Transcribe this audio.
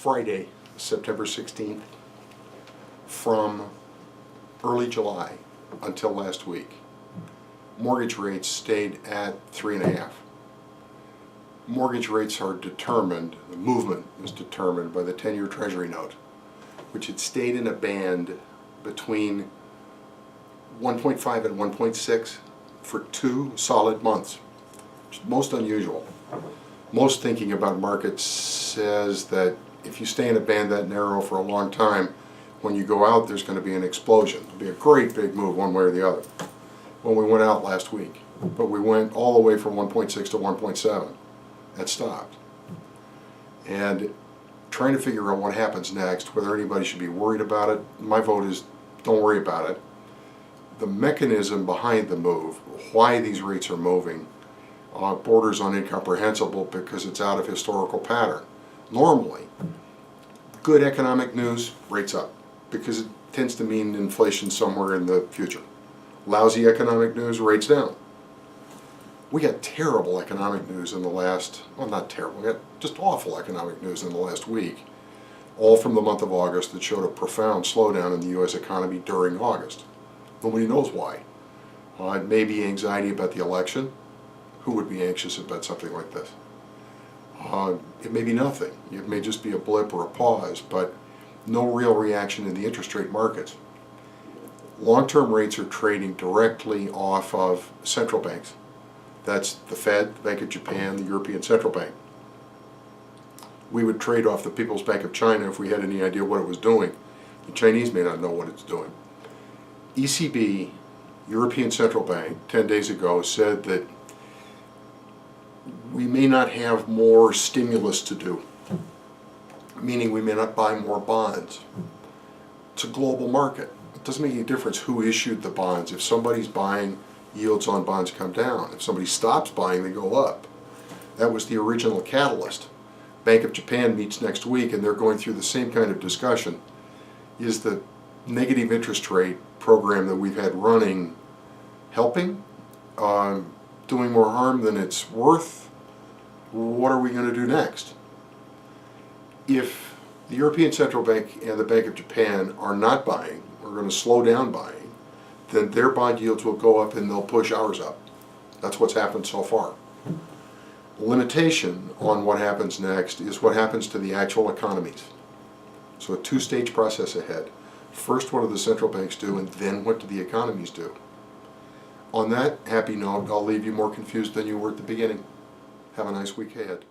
Friday, September 16th, from early July until last week, mortgage rates stayed at 3.5. Mortgage rates are determined, the movement is determined by the 10-year Treasury note, which had stayed in a band between 1.5 and 1.6 for 2 solid months, which is most unusual. Most thinking about markets says that if you stay in a band that narrow for a long time, when you go out there's going to be an explosion. There'll be a great big move one way or the other. Well, we went out last week, but we went all the way from 1.6 to 1.7. That stopped. And trying to figure out what happens next, whether anybody should be worried about it, my vote is don't worry about it. The mechanism behind the move, why these rates are moving, borders on incomprehensible because it's out of historical pattern. Normally, good economic news, rates up, because it tends to mean inflation somewhere in the future. Lousy economic news, rates down. We got terrible economic news in the last, well, not terrible, we got just awful economic news in the last week, all from the month of August that showed a profound slowdown in the U.S. economy during August. Nobody knows why. It may be anxiety about the election. Who would be anxious about something like this? It may be nothing. It may just be a blip or a pause, but no real reaction in the interest rate markets. Long-term rates are trading directly off of central banks. That's the Fed, the Bank of Japan, the European Central Bank. We would trade off the People's Bank of China if we had any idea what it was doing. The Chinese may not know what it's doing. ECB, European Central Bank, 10 days ago said that we may not have more stimulus to do, meaning we may not buy more bonds. It's a global market. It doesn't make any difference who issued the bonds. If somebody's buying, yields on bonds come down. If somebody stops buying, they go up. That was the original catalyst. Bank of Japan meets next week and they're going through the same kind of discussion. Is the negative interest rate program that we've had running helping? Doing more harm than it's worth? What are we going to do next? If the European Central Bank and the Bank of Japan are not buying, or going to slow down buying, then their bond yields will go up and they'll push ours up. That's what's happened so far. The limitation on what happens next is what happens to the actual economies. So a two-stage process ahead. First, what do the central banks do, and then what do the economies do? On that happy note, I'll leave you more confused than you were at the beginning. Have a nice week ahead.